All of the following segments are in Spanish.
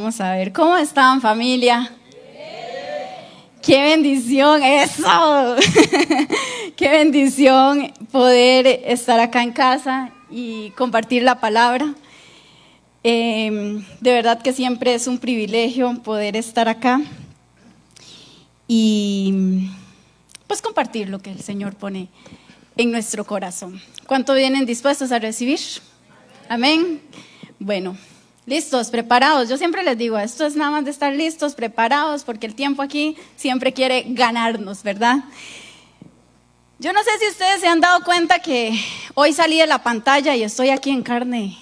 Vamos a ver, ¿cómo están, familia? ¡Qué bendición eso! ¡Qué bendición poder estar acá en casa y compartir la palabra! De verdad que siempre es un privilegio poder estar acá y pues compartir lo que el Señor pone en nuestro corazón. ¿Cuánto vienen dispuestos a recibir? Amén. Bueno, listos, preparados. Yo siempre les digo, esto es nada más de estar listos, preparados, porque el tiempo aquí siempre quiere ganarnos, ¿verdad? Yo no sé si ustedes se han dado cuenta que hoy salí de la pantalla y estoy aquí en carne.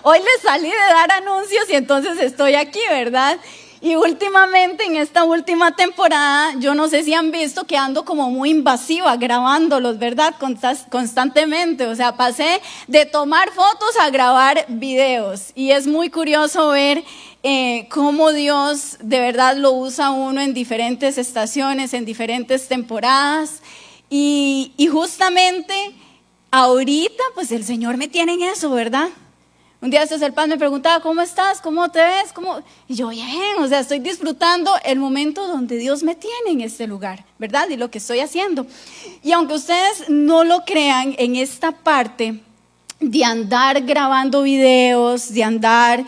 Hoy les salí de dar anuncios y entonces estoy aquí, ¿verdad? Y últimamente, en esta última temporada, yo no sé si han visto que ando como muy invasiva grabándolos, ¿verdad? Constantemente, o sea, pasé de tomar fotos a grabar videos. Y es muy curioso ver cómo Dios de verdad lo usa uno en diferentes estaciones, en diferentes temporadas. Y justamente ahorita, pues el Señor me tiene en eso, ¿verdad? Un día el Paz me preguntaba, ¿cómo estás? ¿Cómo te ves? Y yo, bien, o sea, estoy disfrutando el momento donde Dios me tiene en este lugar, ¿verdad? Y lo que estoy haciendo. Y aunque ustedes no lo crean, en esta parte de andar grabando videos, de andar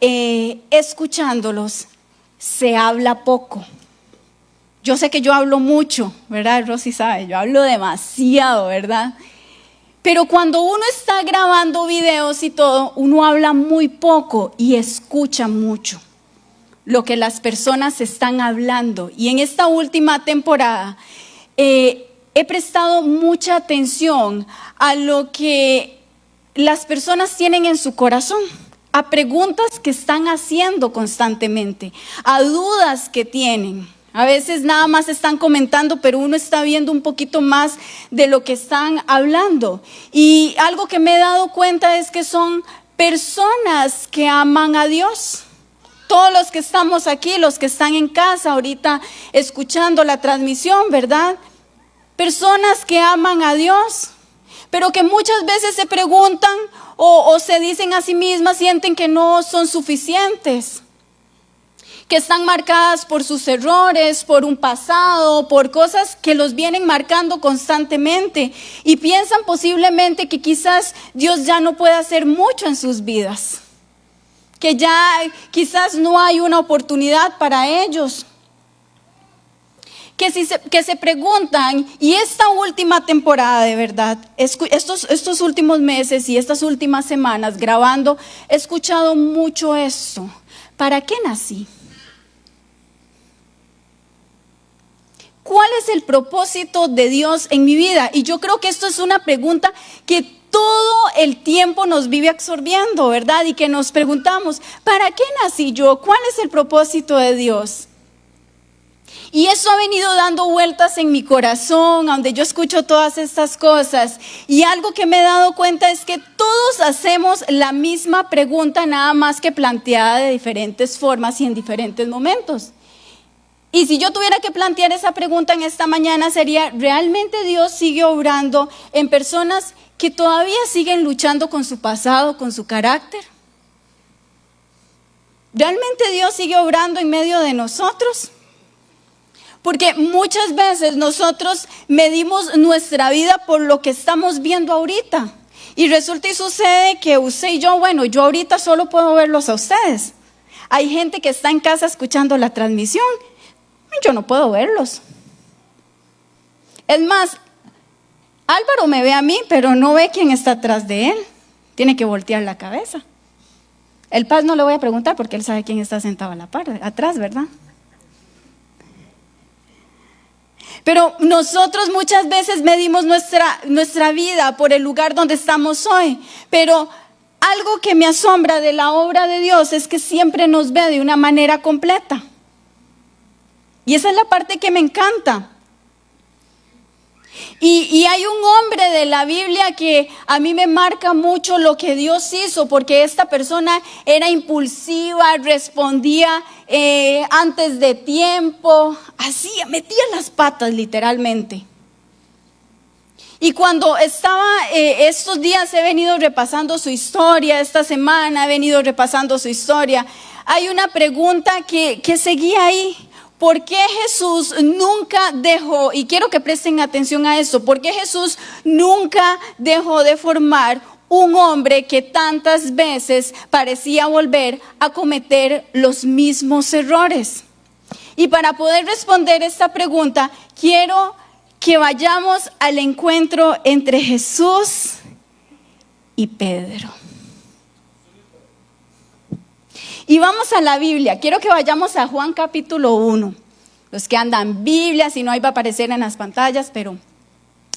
escuchándolos, se habla poco. Yo sé que yo hablo mucho, ¿verdad? Rosy sabe, yo hablo demasiado, ¿verdad? Pero cuando uno está grabando videos y todo, uno habla muy poco y escucha mucho lo que las personas están hablando. Y en esta última temporada he prestado mucha atención a lo que las personas tienen en su corazón, a preguntas que están haciendo constantemente, a dudas que tienen. A veces nada más están comentando, pero uno está viendo un poquito más de lo que están hablando. Y algo que me he dado cuenta es que son personas que aman a Dios. Todos los que estamos aquí, los que están en casa ahorita escuchando la transmisión, ¿verdad? Personas que aman a Dios, pero que muchas veces se preguntan o se dicen a sí mismas, sienten que no son suficientes, que están marcadas por sus errores, por un pasado, por cosas que los vienen marcando constantemente y piensan posiblemente que quizás Dios ya no puede hacer mucho en sus vidas, que ya quizás no hay una oportunidad para ellos, que se preguntan, y esta última temporada de verdad, estos últimos meses y estas últimas semanas grabando, he escuchado mucho esto: ¿para qué nací? ¿Cuál es el propósito de Dios en mi vida? Y yo creo que esto es una pregunta que todo el tiempo nos vive absorbiendo, ¿verdad? Y que nos preguntamos, ¿para qué nací yo? ¿Cuál es el propósito de Dios? Y eso ha venido dando vueltas en mi corazón, donde yo escucho todas estas cosas. Y algo que me he dado cuenta es que todos hacemos la misma pregunta, nada más que planteada de diferentes formas y en diferentes momentos. Y si yo tuviera que plantear esa pregunta en esta mañana sería, ¿realmente Dios sigue obrando en personas que todavía siguen luchando con su pasado, con su carácter? ¿Realmente Dios sigue obrando en medio de nosotros? Porque muchas veces nosotros medimos nuestra vida por lo que estamos viendo ahorita. Y resulta y sucede que usted y yo, bueno, yo ahorita solo puedo verlos a ustedes. Hay gente que está en casa escuchando la transmisión. Yo no puedo verlos. Es más, Álvaro me ve a mí, pero no ve quién está atrás de él. Tiene que voltear la cabeza. El Paz no le voy a preguntar porque él sabe quién está sentado a la par, atrás, ¿verdad? Pero nosotros muchas veces medimos nuestra vida por el lugar donde estamos hoy. Pero algo que me asombra de la obra de Dios es que siempre nos ve de una manera completa. Y esa es la parte que me encanta. Y hay un hombre de la Biblia que a mí me marca mucho lo que Dios hizo, porque esta persona era impulsiva, respondía antes de tiempo, así, metía las patas literalmente. Y cuando estaba estos días he venido repasando su historia, esta semana he venido repasando su historia, hay una pregunta que seguía ahí. ¿Por qué Jesús nunca dejó, y quiero que presten atención a esto, por qué Jesús nunca dejó de formar un hombre que tantas veces parecía volver a cometer los mismos errores? Y para poder responder esta pregunta, quiero que vayamos al encuentro entre Jesús y Pedro. Y vamos a la Biblia. Quiero que vayamos a Juan capítulo 1. Los que andan Biblia, si no ahí va a aparecer en las pantallas, pero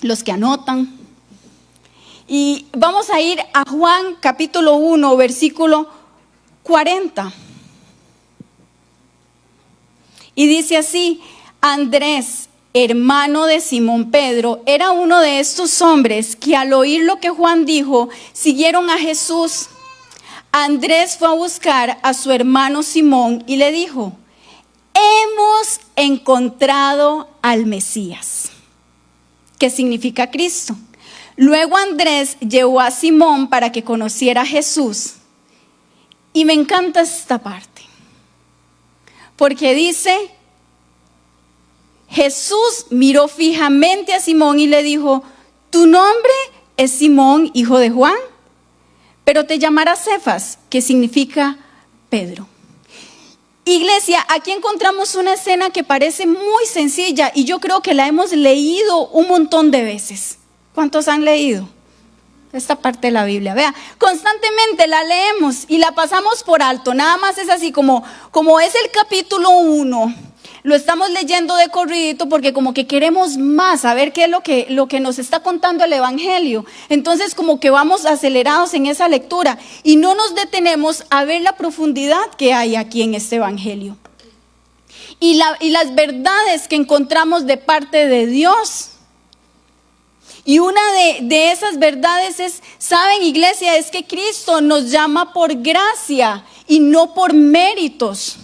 los que anotan. Y vamos a ir a Juan capítulo 1, versículo 40. Y dice así: Andrés, hermano de Simón Pedro, era uno de estos hombres que al oír lo que Juan dijo, siguieron a Jesús. Andrés fue a buscar a su hermano Simón y le dijo: hemos encontrado al Mesías, que significa Cristo. Luego Andrés llevó a Simón para que conociera a Jesús. Y me encanta esta parte, porque dice: Jesús miró fijamente a Simón y le dijo: tu nombre es Simón, hijo de Juan, pero te llamarás Cefas, que significa Pedro. Iglesia, aquí encontramos una escena que parece muy sencilla y yo creo que la hemos leído un montón de veces. ¿Cuántos han leído esta parte de la Biblia? Vea, constantemente la leemos y la pasamos por alto. Nada más es así como es el capítulo 1. Lo estamos leyendo de corridito porque como que queremos más, saber qué es lo que nos está contando el Evangelio. Entonces como que vamos acelerados en esa lectura y no nos detenemos a ver la profundidad que hay aquí en este Evangelio. Y las verdades que encontramos de parte de Dios. Y una de esas verdades es, ¿saben, iglesia? Es que Cristo nos llama por gracia y no por méritos.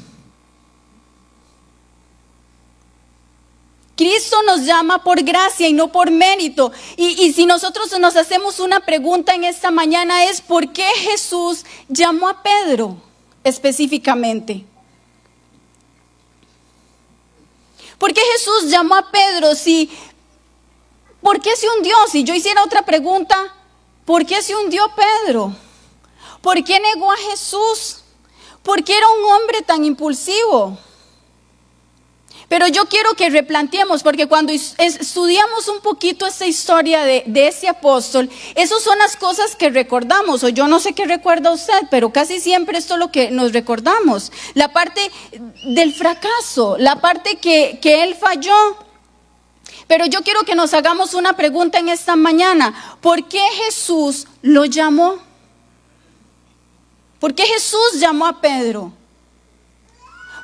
Cristo nos llama por gracia y no por mérito. Y si nosotros nos hacemos una pregunta en esta mañana es: ¿por qué Jesús llamó a Pedro específicamente? ¿Por qué Jesús llamó a Pedro? ¿Por qué se hundió? Si yo hiciera otra pregunta, ¿por qué se hundió Pedro? ¿Por qué negó a Jesús? ¿Por qué era un hombre tan impulsivo? Pero yo quiero que replanteemos, porque cuando estudiamos un poquito esta historia de ese apóstol, esas son las cosas que recordamos, o yo no sé qué recuerda usted, pero casi siempre esto es lo que nos recordamos. La parte del fracaso, la parte que él falló. Pero yo quiero que nos hagamos una pregunta en esta mañana: ¿por qué Jesús lo llamó? ¿Por qué Jesús llamó a Pedro?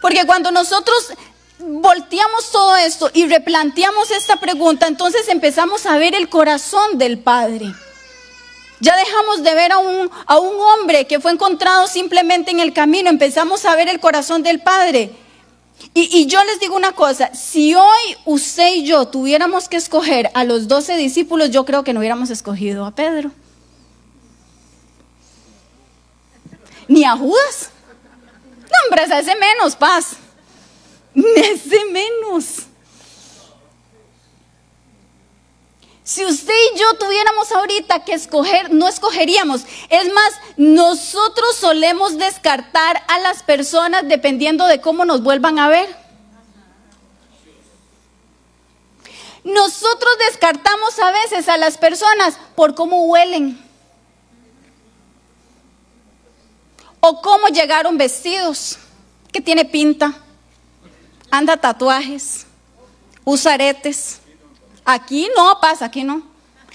Porque cuando nosotros volteamos todo esto y replanteamos esta pregunta, entonces empezamos a ver el corazón del Padre. Ya dejamos de ver a un hombre que fue encontrado simplemente en el camino, empezamos a ver el corazón del Padre. Y yo les digo una cosa: si hoy usted y yo tuviéramos que escoger a los 12 discípulos, yo creo que no hubiéramos escogido a Pedro. Ni a Judas. No, hombre, ese menos, paz. Ese menos. Si usted y yo tuviéramos ahorita que escoger, no escogeríamos. Es más, nosotros solemos descartar a las personas dependiendo de cómo nos vuelvan a ver. Nosotros descartamos a veces a las personas por cómo huelen o cómo llegaron vestidos, que tiene pinta, anda tatuajes, usa aretes. Aquí no pasa, aquí no.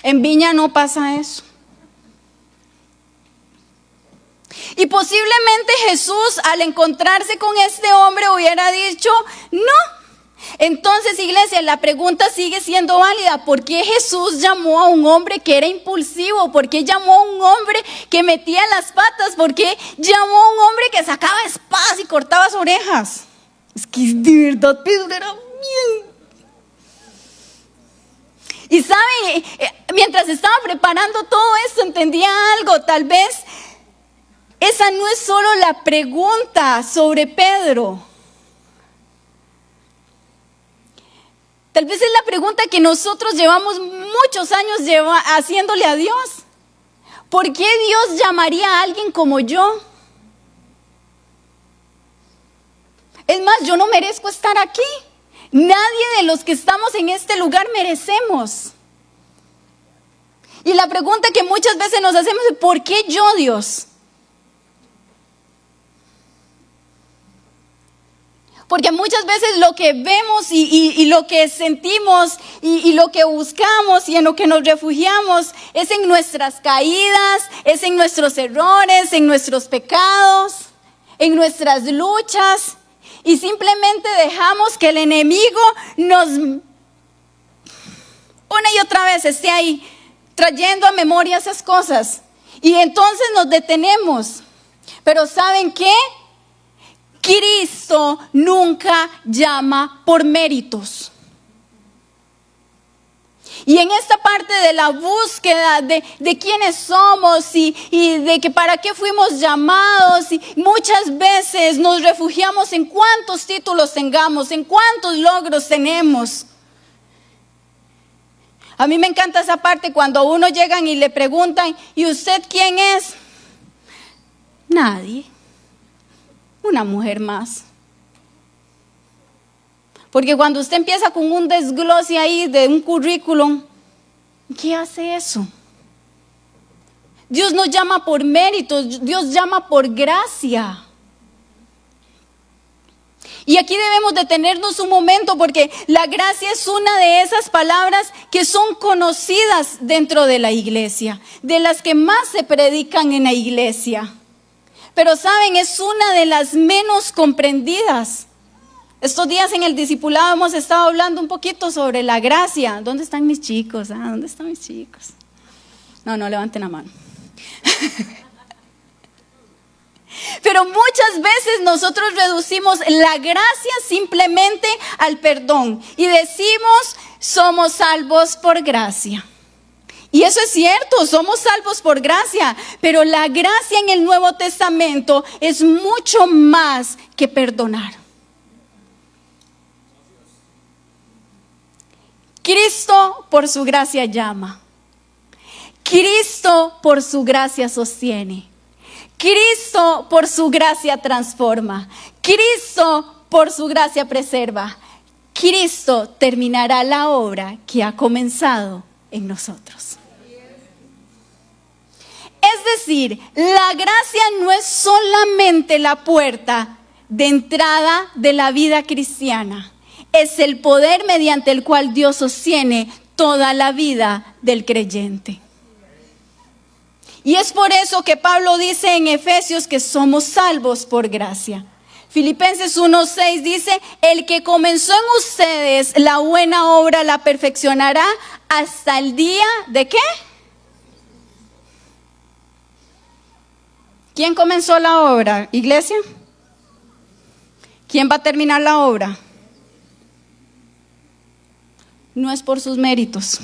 En Viña no pasa eso. Y posiblemente Jesús, al encontrarse con este hombre, hubiera dicho: no. Entonces, iglesia, la pregunta sigue siendo válida: ¿por qué Jesús llamó a un hombre que era impulsivo? ¿Por qué llamó a un hombre que metía las patas? ¿Por qué llamó a un hombre que sacaba espadas y cortaba sus orejas? Es que de verdad Pedro era bien. Y saben, mientras estaba preparando todo esto, entendía algo. Tal vez esa no es solo la pregunta sobre Pedro. Tal vez es la pregunta que nosotros llevamos muchos años haciéndole a Dios. ¿Por qué Dios llamaría a alguien como yo? Es más, yo no merezco estar aquí. Nadie de los que estamos en este lugar merecemos. Y la pregunta que muchas veces nos hacemos es: ¿por qué yo, Dios? Porque muchas veces lo que vemos y lo que sentimos y lo que buscamos y en lo que nos refugiamos es en nuestras caídas, es en nuestros errores, en nuestros pecados, en nuestras luchas. Y simplemente dejamos que el enemigo nos una y otra vez esté ahí trayendo a memoria esas cosas. Y entonces nos detenemos. Pero ¿saben qué? Cristo nunca llama por méritos. Y en esta parte de la búsqueda de quiénes somos y de que para qué fuimos llamados, y muchas veces nos refugiamos en cuántos títulos tengamos, en cuántos logros tenemos. A mí me encanta esa parte cuando a uno llegan y le preguntan: ¿y usted quién es? Nadie. Una mujer más. Porque cuando usted empieza con un desglose ahí de un currículum, ¿qué hace eso? Dios no llama por méritos, Dios llama por gracia. Y aquí debemos detenernos un momento, porque la gracia es una de esas palabras que son conocidas dentro de la iglesia, de las que más se predican en la iglesia. Pero saben, es una de las menos comprendidas. Estos días en el discipulado hemos estado hablando un poquito sobre la gracia. ¿Dónde están mis chicos? ¿Dónde están mis chicos? No levanten la mano. Pero muchas veces nosotros reducimos la gracia simplemente al perdón y decimos: somos salvos por gracia. Y eso es cierto, somos salvos por gracia, pero la gracia en el Nuevo Testamento es mucho más que perdonar. Cristo por su gracia llama. Cristo por su gracia sostiene. Cristo por su gracia transforma. Cristo por su gracia preserva. Cristo terminará la obra que ha comenzado en nosotros. Es decir, la gracia no es solamente la puerta de entrada de la vida cristiana. Es el poder mediante el cual Dios sostiene toda la vida del creyente. Y es por eso que Pablo dice en Efesios que somos salvos por gracia. Filipenses 1:6 dice: el que comenzó en ustedes la buena obra la perfeccionará hasta el día ¿de qué? ¿Quién comenzó la obra, iglesia? ¿Quién va a terminar la obra? No es por sus méritos.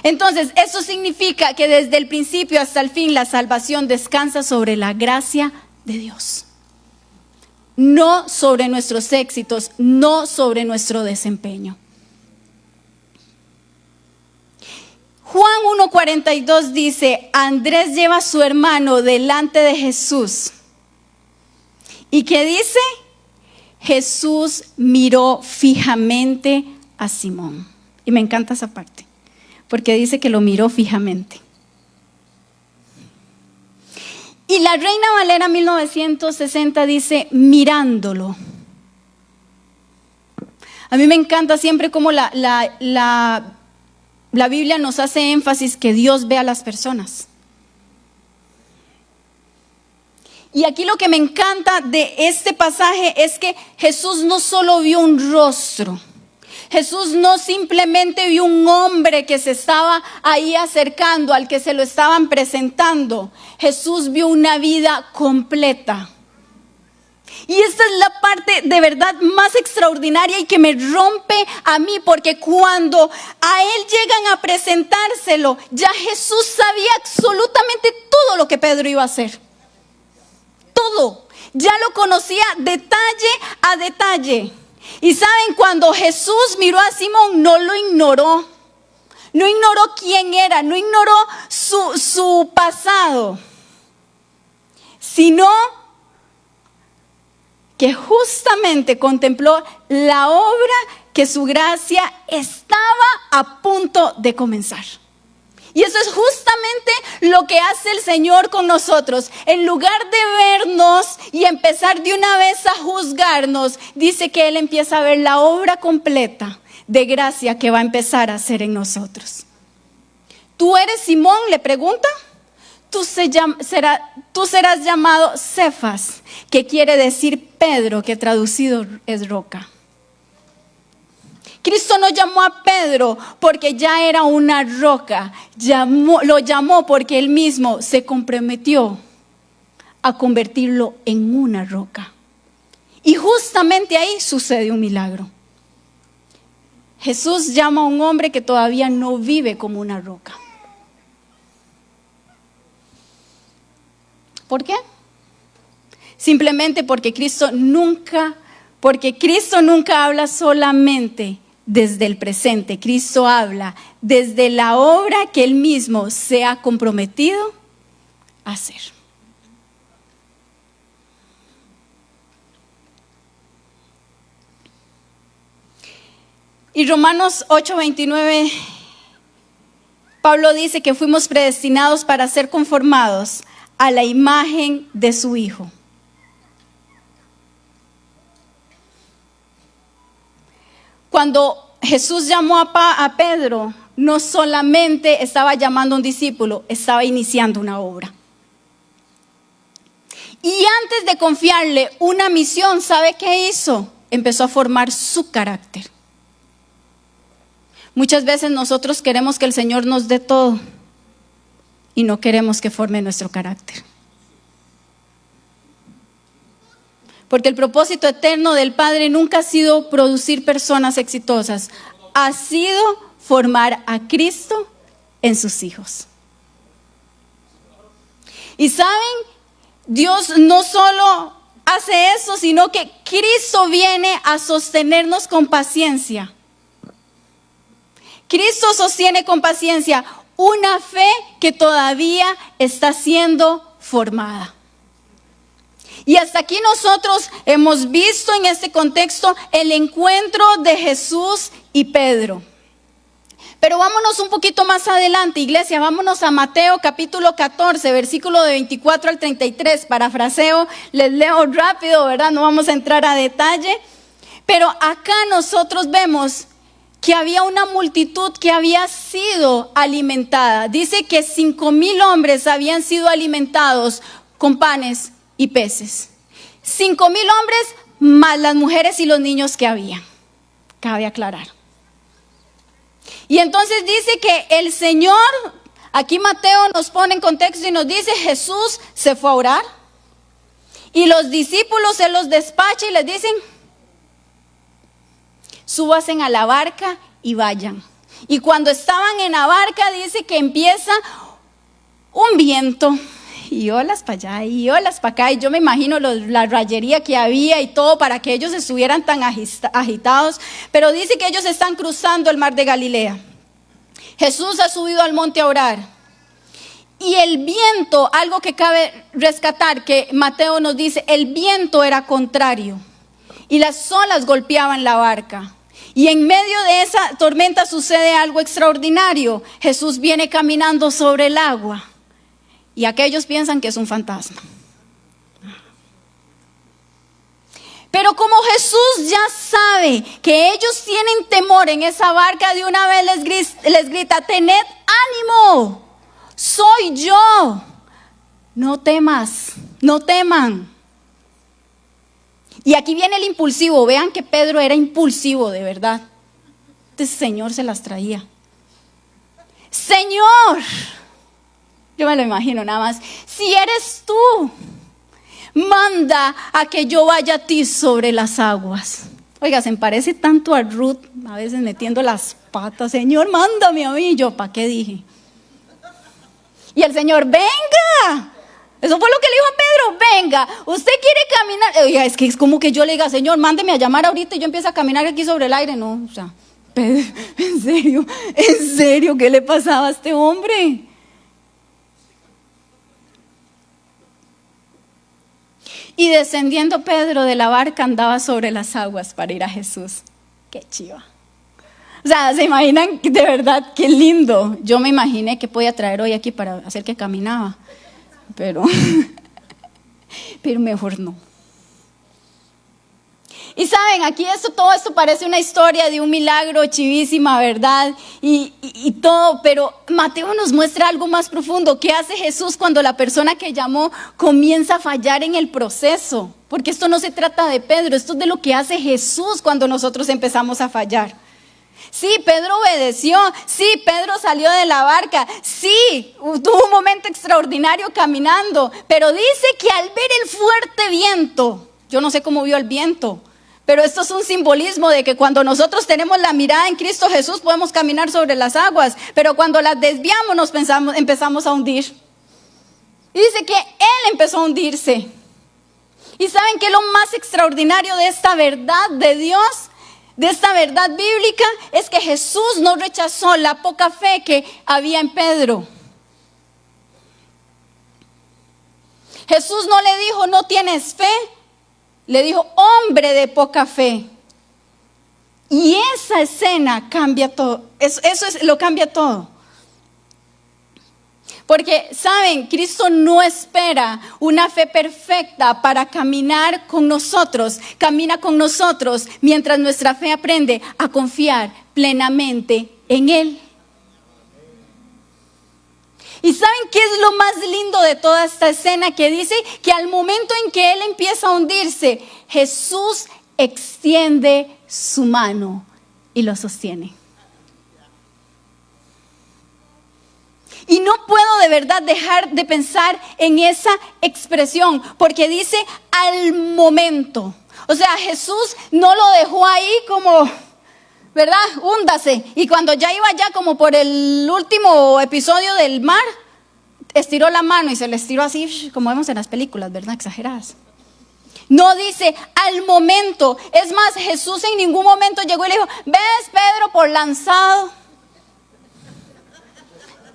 Entonces, eso significa que desde el principio hasta el fin la salvación descansa sobre la gracia de Dios. No sobre nuestros éxitos, no sobre nuestro desempeño. Juan 1:42 dice: Andrés lleva a su hermano delante de Jesús. ¿Y qué dice? Jesús miró fijamente a Simón. Y me encanta esa parte, porque dice que lo miró fijamente. Y la Reina Valera 1960 dice: mirándolo. A mí me encanta siempre cómo la Biblia nos hace énfasis que Dios ve a las personas. Y aquí lo que me encanta de este pasaje es que Jesús no solo vio un rostro. Jesús no simplemente vio un hombre que se estaba ahí acercando, al que se lo estaban presentando. Jesús vio una vida completa. Y esta es la parte de verdad más extraordinaria y que me rompe a mí, porque cuando a él llegan a presentárselo, ya Jesús sabía absolutamente todo lo que Pedro iba a hacer. Todo. Ya lo conocía detalle a detalle. Y saben, cuando Jesús miró a Simón, no lo ignoró. No ignoró quién era, no ignoró su pasado, sino que justamente contempló la obra que su gracia estaba a punto de comenzar. Y eso es justamente lo que hace el Señor con nosotros. En lugar de vernos y empezar de una vez a juzgarnos, dice que Él empieza a ver la obra completa de gracia que va a empezar a hacer en nosotros. ¿Tú eres Simón?, le pregunta. Tú serás llamado Cefas, que quiere decir Pedro, que traducido es roca. Cristo no llamó a Pedro porque ya era una roca, lo llamó porque él mismo se comprometió a convertirlo en una roca. Y justamente ahí sucede un milagro. Jesús llama a un hombre que todavía no vive como una roca. ¿Por qué? Simplemente porque Cristo nunca habla solamente desde el presente. Cristo habla desde la obra que Él mismo se ha comprometido a hacer. Y Romanos 8:29, Pablo dice que fuimos predestinados para ser conformados a la imagen de su Hijo. Cuando Jesús llamó a Pedro, no solamente estaba llamando a un discípulo, estaba iniciando una obra. Y antes de confiarle una misión, ¿sabe qué hizo? Empezó a formar su carácter. Muchas veces nosotros queremos que el Señor nos dé todo y no queremos que forme nuestro carácter. Porque el propósito eterno del Padre nunca ha sido producir personas exitosas, ha sido formar a Cristo en sus hijos. Y saben, Dios no solo hace eso, sino que Cristo viene a sostenernos con paciencia. Cristo sostiene con paciencia una fe que todavía está siendo formada. Y hasta aquí nosotros hemos visto en este contexto el encuentro de Jesús y Pedro. Pero vámonos un poquito más adelante, iglesia, vámonos a Mateo capítulo 14, versículo de 24 al 33, parafraseo, les leo rápido, ¿verdad? No vamos a entrar a detalle, pero acá nosotros vemos que había una multitud que había sido alimentada. Dice que 5,000 hombres habían sido alimentados con panes y peces. 5,000 hombres más las mujeres y los niños que había. Cabe aclarar. Y entonces dice que el Señor, aquí Mateo nos pone en contexto y nos dice, Jesús se fue a orar. Y los discípulos se los despacha y les dicen, súbanse a la barca y vayan. Y cuando estaban en la barca dice que empieza un viento y olas para allá y olas para acá, y yo me imagino la rayería que había y todo para que ellos estuvieran tan agitados, pero dice que ellos están cruzando el mar de Galilea. Jesús ha subido al monte a orar y el viento, algo que cabe rescatar, que Mateo nos dice, el viento era contrario y las olas golpeaban la barca. Y en medio de esa tormenta sucede algo extraordinario. Jesús viene caminando sobre el agua y aquellos piensan que es un fantasma. Pero como Jesús ya sabe que ellos tienen temor en esa barca, de una vez les grita, tened ánimo, soy yo, no temas, no teman. Y aquí viene el impulsivo. Vean que Pedro era impulsivo de verdad. Este Señor se las traía. Señor, yo me lo imagino nada más, si eres tú, manda a que yo vaya a ti sobre las aguas. Oiga, se me parece tanto a Ruth, a veces metiendo las patas. Señor, mándame a mí. Yo, ¿para qué dije? Y el Señor, venga. Eso fue lo que le dijo a Pedro, venga, usted quiere caminar. Oiga, es que es como que yo le diga, Señor, mándeme a llamar ahorita y yo empiezo a caminar aquí sobre el aire. No, o sea, Pedro, en serio, ¿qué le pasaba a este hombre? Y descendiendo Pedro de la barca andaba sobre las aguas para ir a Jesús. Qué chiva. O sea, ¿se imaginan de verdad qué lindo? Yo me imaginé que podía traer hoy aquí para hacer que caminaba. Pero mejor no. Y saben, aquí todo esto parece una historia de un milagro chivísima, ¿verdad? Y todo, pero Mateo nos muestra algo más profundo. ¿Qué hace Jesús cuando la persona que llamó comienza a fallar en el proceso? Porque esto no se trata de Pedro, esto es de lo que hace Jesús cuando nosotros empezamos a fallar. Sí, Pedro obedeció, sí, Pedro salió de la barca, sí, tuvo un momento extraordinario caminando, pero dice que al ver el fuerte viento, yo no sé cómo vio el viento, pero esto es un simbolismo de que cuando nosotros tenemos la mirada en Cristo Jesús podemos caminar sobre las aguas, pero cuando las desviamos empezamos a hundir. Y dice que él empezó a hundirse. ¿Y saben qué es lo más extraordinario de esta verdad de Dios? De esta verdad bíblica es que Jesús no rechazó la poca fe que había en Pedro. Jesús no le dijo, no tienes fe, le dijo, hombre de poca fe. Y esa escena cambia todo, lo cambia todo. Porque, ¿saben? Cristo no espera una fe perfecta para caminar con nosotros. Camina con nosotros mientras nuestra fe aprende a confiar plenamente en Él. ¿Y saben qué es lo más lindo de toda esta escena? Que dice que al momento en que Él empieza a hundirse, Jesús extiende su mano y lo sostiene. Y no puedo de verdad dejar de pensar en esa expresión, porque dice al momento. O sea, Jesús no lo dejó ahí como, ¿verdad? Húndase. Y cuando ya iba ya como por el último episodio del mar, estiró la mano y se le estiró así, como vemos en las películas, ¿verdad? Exageradas. No dice al momento. Es más, Jesús en ningún momento llegó y le dijo, ¿ves, Pedro, por lanzado?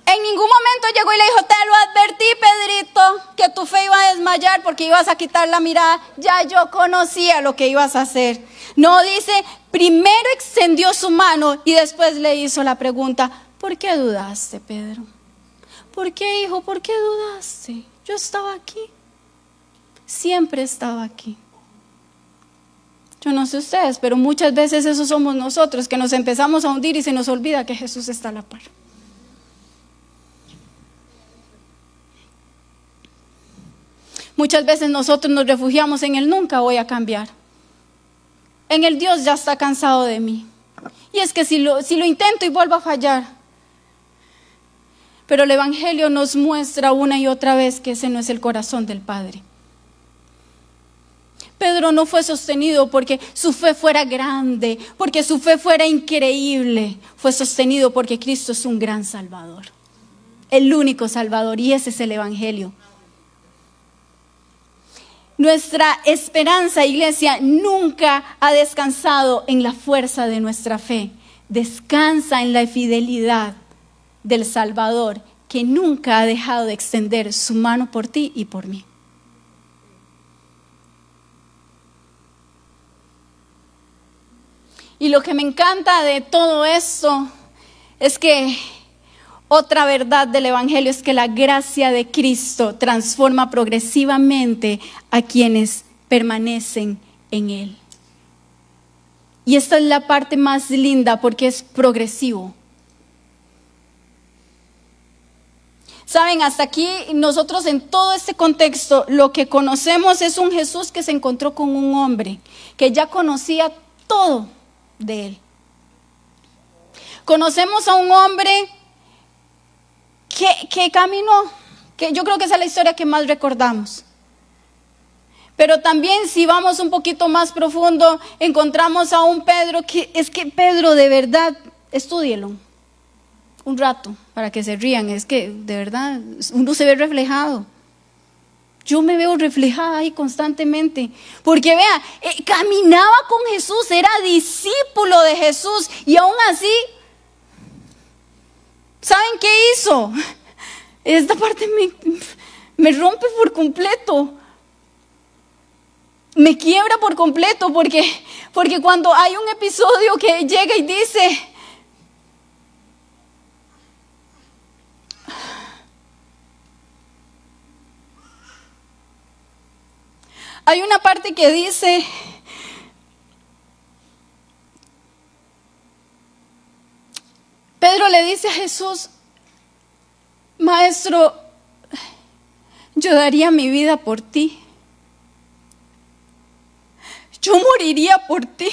En ningún momento llegó y le dijo, te lo advertí, Pedrito, que tu fe iba a desmayar porque ibas a quitar la mirada. Ya yo conocía lo que ibas a hacer. No, dice, primero extendió su mano y después le hizo la pregunta, ¿por qué dudaste, Pedro? ¿Por qué, hijo? ¿Por qué dudaste? Yo estaba aquí. Siempre estaba aquí. Yo no sé ustedes, pero muchas veces eso somos nosotros, que nos empezamos a hundir y se nos olvida que Jesús está a la par. Muchas veces nosotros nos refugiamos en el nunca voy a cambiar. En el Dios ya está cansado de mí. Y es que si lo intento y vuelvo a fallar. Pero el Evangelio nos muestra una y otra vez que ese no es el corazón del Padre. Pedro no fue sostenido porque su fe fuera grande, porque su fe fuera increíble. Fue sostenido porque Cristo es un gran Salvador. El único Salvador, y ese es el Evangelio. Nuestra esperanza, iglesia, nunca ha descansado en la fuerza de nuestra fe. Descansa en la fidelidad del Salvador, que nunca ha dejado de extender su mano por ti y por mí. Y lo que me encanta de todo esto es que otra verdad del Evangelio es que la gracia de Cristo transforma progresivamente a quienes permanecen en Él. Y esta es la parte más linda porque es progresivo. Saben, hasta aquí nosotros en todo este contexto lo que conocemos es un Jesús que se encontró con un hombre que ya conocía todo de Él. Conocemos a un hombre que caminó, que yo creo que esa es la historia que más recordamos. Pero también si vamos un poquito más profundo, encontramos a un Pedro que es que Pedro de verdad, estúdielo un rato para que se rían, es que de verdad uno se ve reflejado. Yo me veo reflejada ahí constantemente, porque vea, caminaba con Jesús, era discípulo de Jesús y aún así, ¿saben qué hizo? Esta parte me rompe por completo. Me quiebra por completo porque cuando hay un episodio que llega y dice, hay una parte que dice, Pedro le dice a Jesús, Maestro, yo daría mi vida por ti. Yo moriría por ti.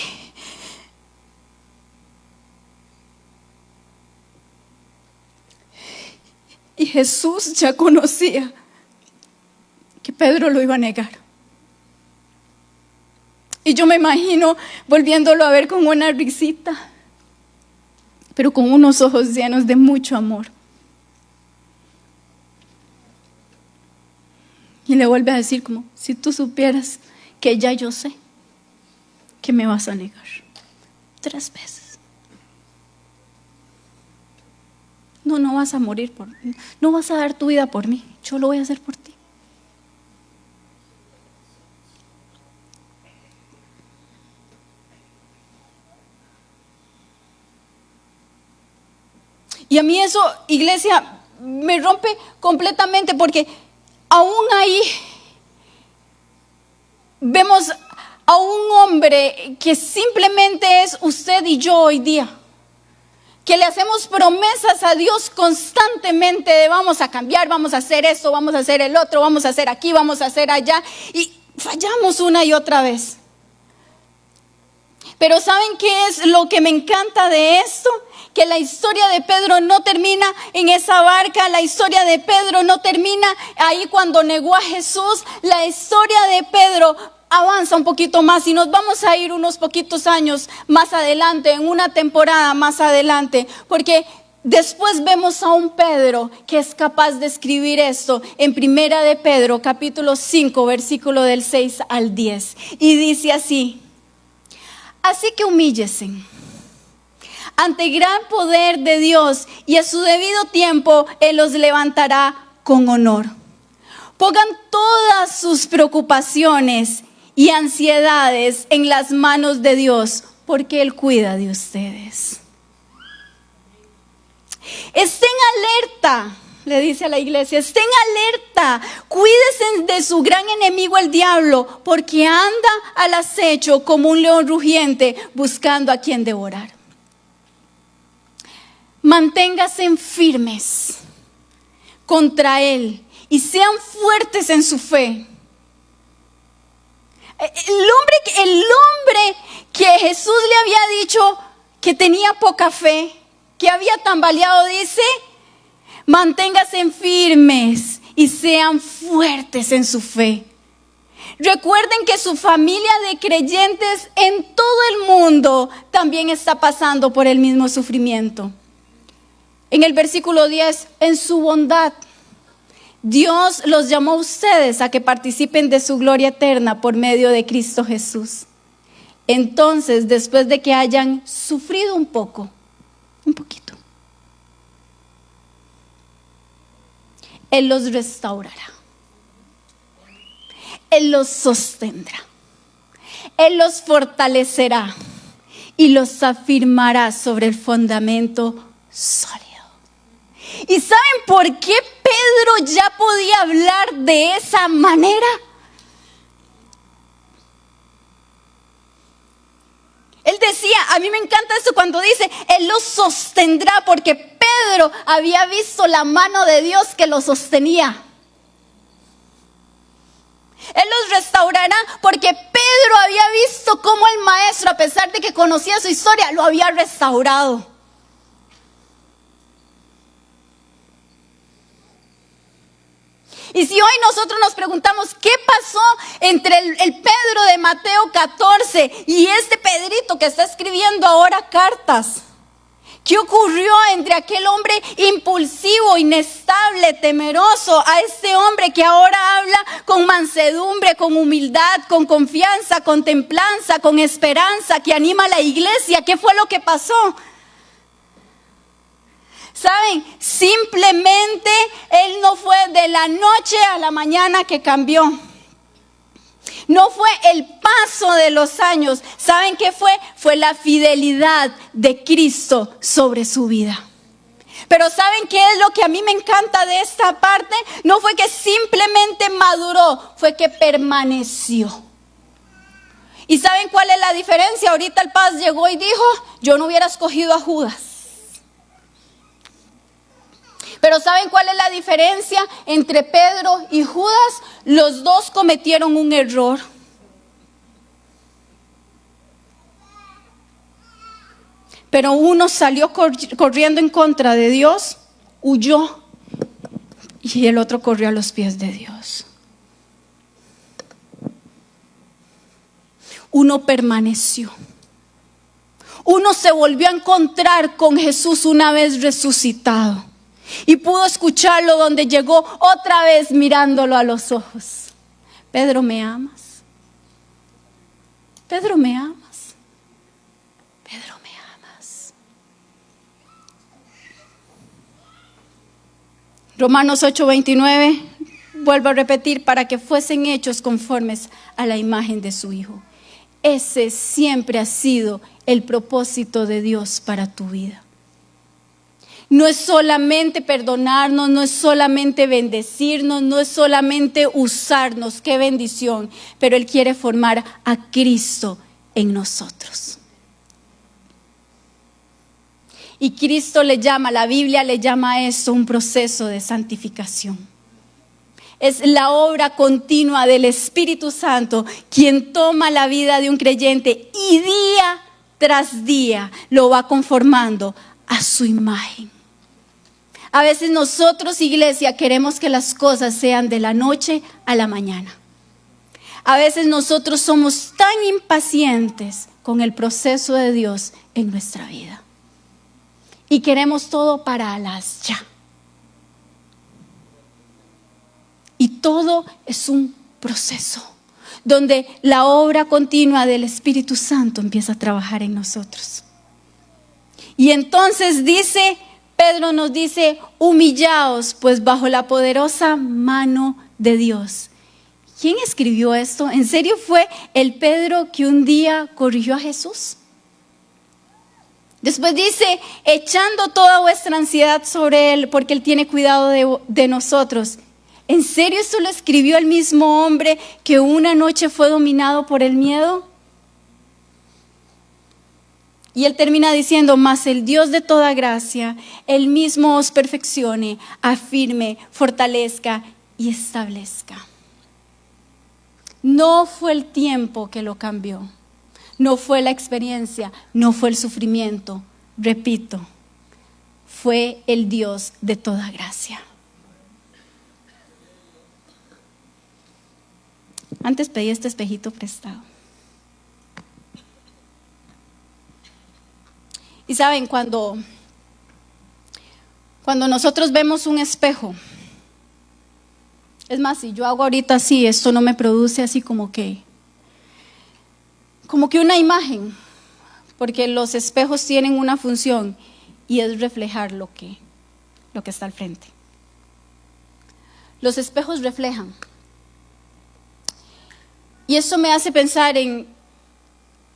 Y Jesús ya conocía que Pedro lo iba a negar. Y yo me imagino volviéndolo a ver con una risita, pero con unos ojos llenos de mucho amor. Y le vuelve a decir como, si tú supieras que ya yo sé que me vas a negar 3 veces. No vas a morir por mí, no vas a dar tu vida por mí, yo lo voy a hacer por ti. Y a mí eso, iglesia, me rompe completamente porque aún ahí vemos a un hombre que simplemente es usted y yo hoy día, que le hacemos promesas a Dios constantemente de vamos a cambiar, vamos a hacer esto, vamos a hacer el otro, vamos a hacer aquí, vamos a hacer allá, y fallamos una y otra vez. Pero ¿saben qué es lo que me encanta de esto? Que la historia de Pedro no termina en esa barca, la historia de Pedro no termina ahí cuando negó a Jesús, la historia de Pedro avanza un poquito más y nos vamos a ir unos poquitos años más adelante, en una temporada más adelante, porque después vemos a un Pedro que es capaz de escribir esto en Primera de Pedro, capítulo 5, versículo del 6 al 10, y dice así: así que humíllese ante gran poder de Dios y a su debido tiempo Él los levantará con honor. Pongan todas sus preocupaciones y ansiedades en las manos de Dios, porque Él cuida de ustedes. Estén alerta, le dice a la iglesia, estén alerta, cuídense de su gran enemigo el diablo, porque anda al acecho como un león rugiente buscando a quien devorar. Manténganse firmes contra él y sean fuertes en su fe. El hombre que Jesús le había dicho que tenía poca fe, que había tambaleado, dice: manténganse firmes y sean fuertes en su fe. Recuerden que su familia de creyentes en todo el mundo también está pasando por el mismo sufrimiento. En el versículo 10, en su bondad, Dios los llamó a ustedes a que participen de su gloria eterna por medio de Cristo Jesús. Entonces, después de que hayan sufrido un poquito, Él los restaurará. Él los sostendrá. Él los fortalecerá y los afirmará sobre el fundamento sólido. ¿Y saben por qué Pedro ya podía hablar de esa manera? Él decía, a mí me encanta eso cuando dice, Él los sostendrá, porque Pedro había visto la mano de Dios que los sostenía. Él los restaurará porque Pedro había visto cómo el maestro, a pesar de que conocía su historia, lo había restaurado. Y Y si hoy nosotros nos preguntamos qué pasó entre el Pedro de Mateo 14 y este Pedrito que está escribiendo ahora cartas, ¿qué ocurrió entre aquel hombre impulsivo, inestable, temeroso, a este hombre que ahora habla con mansedumbre, con humildad, con confianza, con templanza, con esperanza, que anima a la iglesia? ¿Qué fue lo que pasó? ¿Saben? Simplemente él no fue de la noche a la mañana que cambió. No fue el paso de los años. ¿Saben qué fue? Fue la fidelidad de Cristo sobre su vida. Pero ¿saben qué es lo que a mí me encanta de esta parte? No fue que simplemente maduró, fue que permaneció. ¿Y saben cuál es la diferencia? Ahorita el Paz llegó y dijo, yo no hubiera escogido a Judas. Pero ¿saben cuál es la diferencia entre Pedro y Judas? Los dos cometieron un error. Pero uno salió corriendo en contra de Dios, huyó, y el otro corrió a los pies de Dios. Uno permaneció. Uno se volvió a encontrar con Jesús una vez resucitado. Y pudo escucharlo donde llegó otra vez mirándolo a los ojos. Pedro, ¿me amas? Pedro, ¿me amas? Pedro, ¿me amas? Romanos 8:29, vuelvo a repetir, para que fuesen hechos conformes a la imagen de su Hijo. Ese siempre ha sido el propósito de Dios para tu vida. No es solamente perdonarnos, no es solamente bendecirnos, no es solamente usarnos, qué bendición, pero Él quiere formar a Cristo en nosotros. Y Cristo le llama, la Biblia le llama a esto un proceso de santificación. Es la obra continua del Espíritu Santo quien toma la vida de un creyente y día tras día lo va conformando a su imagen. A veces nosotros, iglesia, queremos que las cosas sean de la noche a la mañana. A veces nosotros somos tan impacientes con el proceso de Dios en nuestra vida. Y queremos todo para las ya. Y todo es un proceso donde la obra continua del Espíritu Santo empieza a trabajar en nosotros. Y entonces Pedro nos dice, humillaos pues bajo la poderosa mano de Dios. ¿Quién escribió esto? ¿En serio fue el Pedro que un día corrigió a Jesús? Después dice, echando toda vuestra ansiedad sobre Él, porque Él tiene cuidado de nosotros. ¿En serio esto lo escribió el mismo hombre que una noche fue dominado por el miedo? Y él termina diciendo, mas el Dios de toda gracia, Él mismo os perfeccione, afirme, fortalezca y establezca. No fue el tiempo que lo cambió, no fue la experiencia, no fue el sufrimiento. Repito, fue el Dios de toda gracia. Antes pedí este espejito prestado. Y saben, cuando nosotros vemos un espejo, es más, si yo hago ahorita así, esto no me produce así como que una imagen, porque los espejos tienen una función y es reflejar lo que está al frente. Los espejos reflejan. Y eso me hace pensar en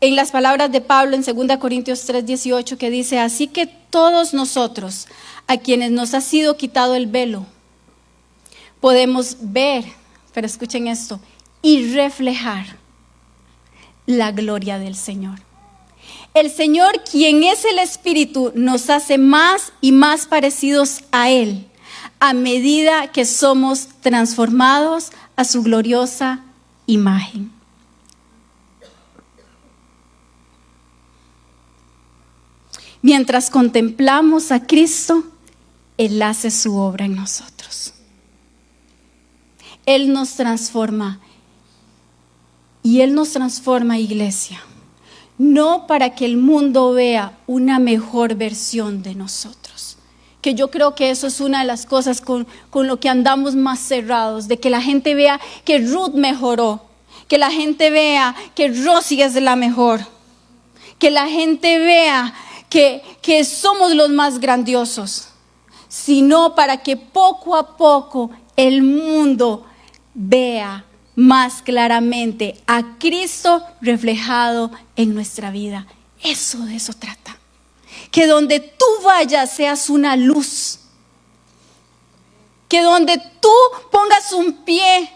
las palabras de Pablo en 2 Corintios 3:18 que dice, así que todos nosotros, a quienes nos ha sido quitado el velo, podemos ver, pero escuchen esto, y reflejar la gloria del Señor. El Señor, quien es el Espíritu, nos hace más y más parecidos a Él, a medida que somos transformados a su gloriosa imagen. Mientras contemplamos a Cristo, Él hace su obra en nosotros. Él nos transforma. Y Él nos transforma, iglesia, no para que el mundo vea una mejor versión de nosotros. Que yo creo que eso es una de las cosas con lo que andamos más cerrados, de que la gente vea que Ruth mejoró, que la gente vea que Rosy es la mejor, que la gente vea que somos los más grandiosos, sino para que poco a poco el mundo vea más claramente a Cristo reflejado en nuestra vida. Eso, de eso trata. Que donde tú vayas seas una luz. Que donde tú pongas un pie,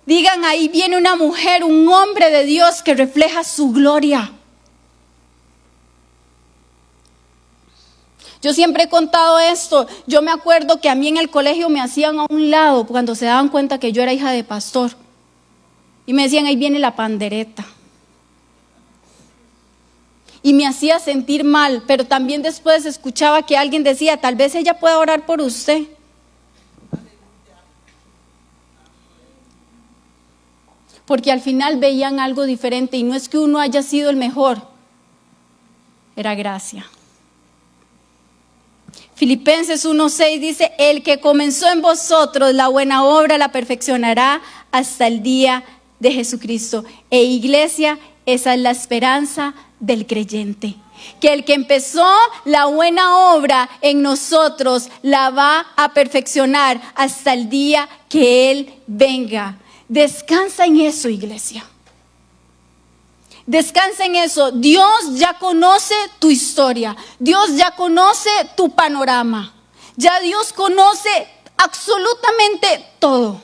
digan, ahí viene una mujer, un hombre de Dios que refleja su gloria. Yo siempre he contado esto. Yo me acuerdo que a mí en el colegio me hacían a un lado cuando se daban cuenta que yo era hija de pastor. Y me decían, ahí viene la pandereta. Y me hacía sentir mal, pero también después escuchaba que alguien decía, tal vez ella pueda orar por usted. Porque al final veían algo diferente y no es que uno haya sido el mejor, era gracia. Filipenses 1:6 dice, el que comenzó en vosotros la buena obra la perfeccionará hasta el día de Jesucristo. E iglesia, esa es la esperanza del creyente. Que el que empezó la buena obra en nosotros la va a perfeccionar hasta el día que Él venga. Descansa en eso, iglesia. Descansa en eso. Dios ya conoce tu historia. Dios ya conoce tu panorama. Ya Dios conoce absolutamente todo.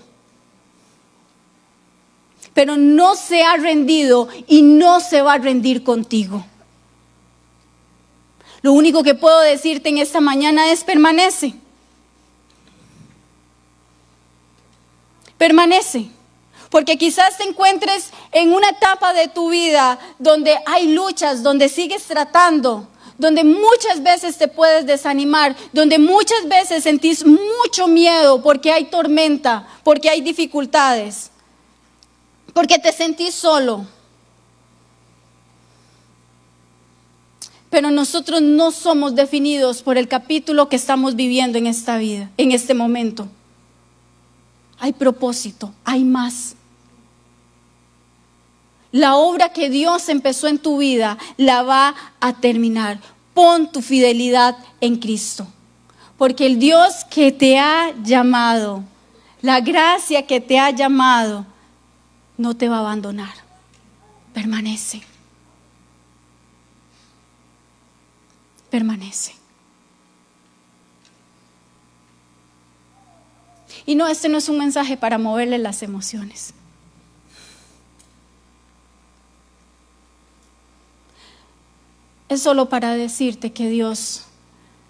Pero no se ha rendido y no se va a rendir contigo. Lo único que puedo decirte en esta mañana es permanece. Permanece. Porque quizás te encuentres en una etapa de tu vida donde hay luchas, donde sigues tratando, donde muchas veces te puedes desanimar, donde muchas veces sentís mucho miedo porque hay tormenta, porque hay dificultades, porque te sentís solo. Pero nosotros no somos definidos por el capítulo que estamos viviendo en esta vida, en este momento. Hay propósito, hay más. La obra que Dios empezó en tu vida la va a terminar. Pon tu fidelidad en Cristo. Porque el Dios que te ha llamado, la gracia que te ha llamado, no te va a abandonar. Permanece. Permanece. Y no, este no es un mensaje para moverle las emociones. Es solo para decirte que Dios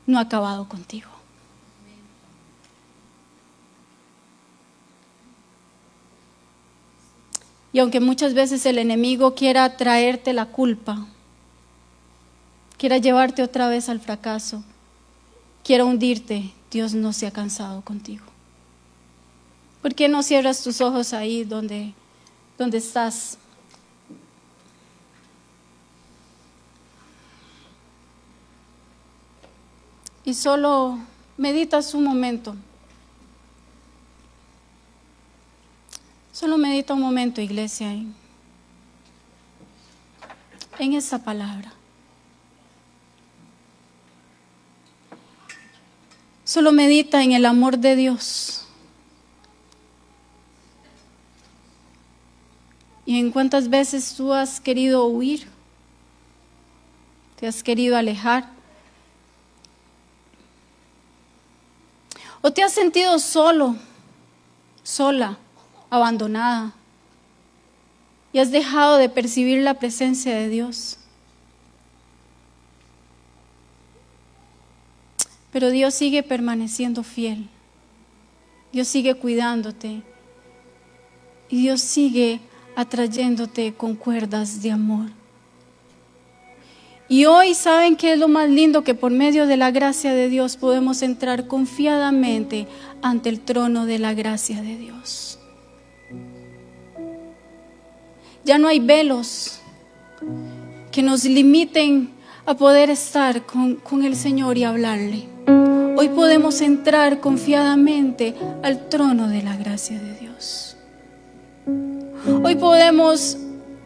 no ha acabado contigo. Y aunque muchas veces el enemigo quiera traerte la culpa, quiera llevarte otra vez al fracaso, quiera hundirte, Dios no se ha cansado contigo. ¿Por qué no cierras tus ojos ahí donde estás? Y solo meditas un momento. Solo medita un momento, iglesia, en esa palabra. Solo medita en el amor de Dios. Y en cuántas veces tú has querido huir, te has querido alejar. ¿O te has sentido solo, sola, abandonada? Y has dejado de percibir la presencia de Dios. Pero Dios sigue permaneciendo fiel. Dios sigue cuidándote. Y Dios sigue atrayéndote con cuerdas de amor. Y hoy, ¿saben qué es lo más lindo? Que por medio de la gracia de Dios podemos entrar confiadamente ante el trono de la gracia de Dios. Ya no hay velos que nos limiten a poder estar con el Señor y hablarle. Hoy podemos entrar confiadamente al trono de la gracia de Dios. Hoy podemos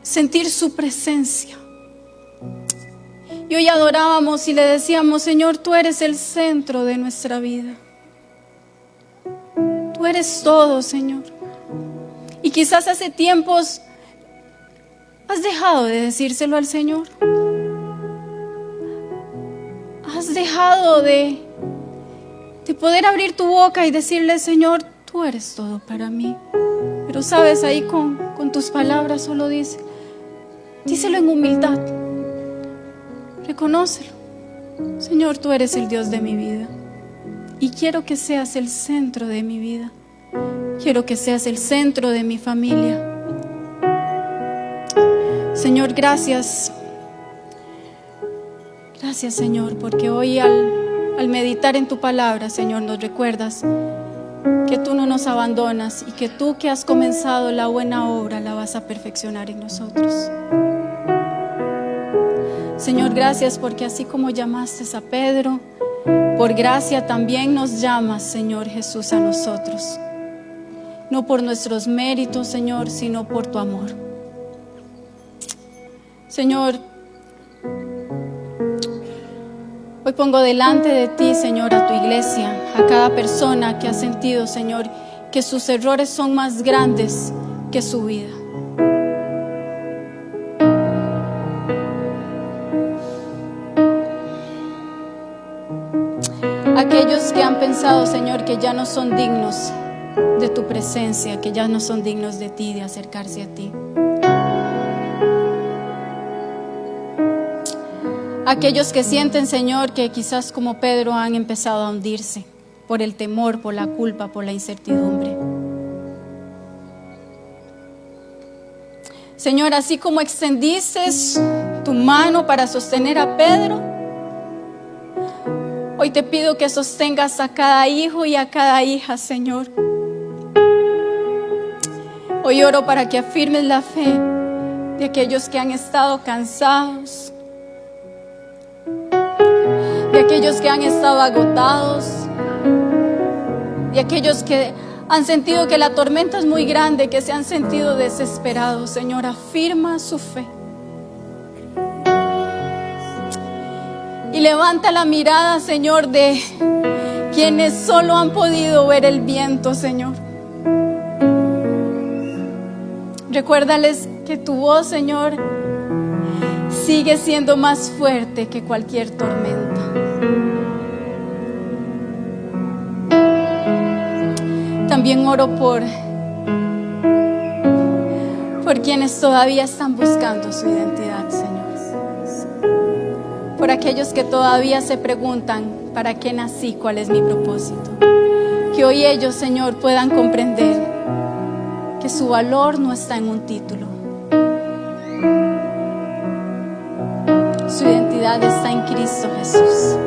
sentir su presencia. Y hoy adorábamos y le decíamos: Señor, tú eres el centro de nuestra vida. Tú eres todo, Señor. Y quizás hace tiempos has dejado de decírselo al Señor. Has dejado de poder abrir tu boca y decirle: Señor, tú eres todo para mí. Pero sabes, ahí con tus palabras solo díselo en humildad. Reconócelo. Señor, tú eres el Dios de mi vida. Y quiero que seas el centro de mi vida. Quiero que seas el centro de mi familia. Señor, gracias. Gracias, Señor, porque hoy al meditar en tu palabra, Señor, nos recuerdas que tú no nos abandonas y que tú, que has comenzado la buena obra, la vas a perfeccionar en nosotros. Señor, gracias porque así como llamaste a Pedro, por gracia también nos llamas, Señor Jesús, a nosotros. No por nuestros méritos, Señor, sino por tu amor. Señor, hoy pongo delante de ti, Señor, a tu iglesia, a cada persona que ha sentido, Señor, que sus errores son más grandes que su vida. Aquellos que han pensado, Señor, que ya no son dignos de tu presencia, que ya no son dignos de ti, de acercarse a ti. Aquellos que sienten, Señor, que quizás como Pedro han empezado a hundirse por el temor, por la culpa, por la incertidumbre. Señor, así como extendiste tu mano para sostener a Pedro, hoy te pido que sostengas a cada hijo y a cada hija, Señor. Hoy oro para que afirmes la fe de aquellos que han estado cansados, de aquellos que han estado agotados, de aquellos que han sentido que la tormenta es muy grande, que se han sentido desesperados. Señor, afirma su fe. Y levanta la mirada, Señor, de quienes solo han podido ver el viento, Señor. Recuérdales que tu voz, Señor, sigue siendo más fuerte que cualquier tormenta. También oro por quienes todavía están buscando su identidad, Señor. Por aquellos que todavía se preguntan: ¿para qué nací? ¿Cuál es mi propósito? Que hoy ellos, Señor, puedan comprender que su valor no está en un título. Su identidad está en Cristo Jesús.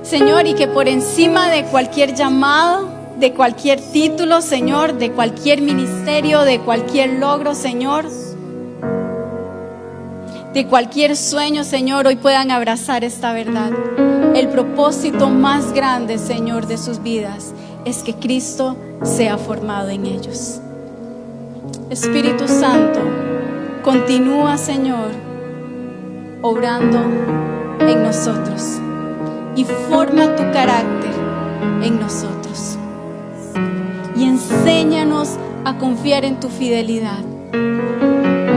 Señor, y que por encima de cualquier llamado, de cualquier título, Señor, de cualquier ministerio, de cualquier logro, Señor, de cualquier sueño, Señor, hoy puedan abrazar esta verdad. El propósito más grande, Señor, de sus vidas es que Cristo sea formado en ellos. Espíritu Santo, continúa, Señor, obrando en nosotros y forma tu carácter en nosotros. Y enséñanos a confiar en tu fidelidad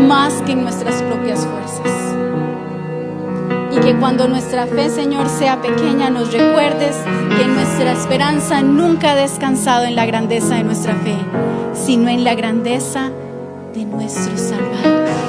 más que en nuestras propias fuerzas. Y que cuando nuestra fe, Señor, sea pequeña, nos recuerdes que nuestra esperanza nunca ha descansado en la grandeza de nuestra fe, sino en la grandeza de nuestro Salvador.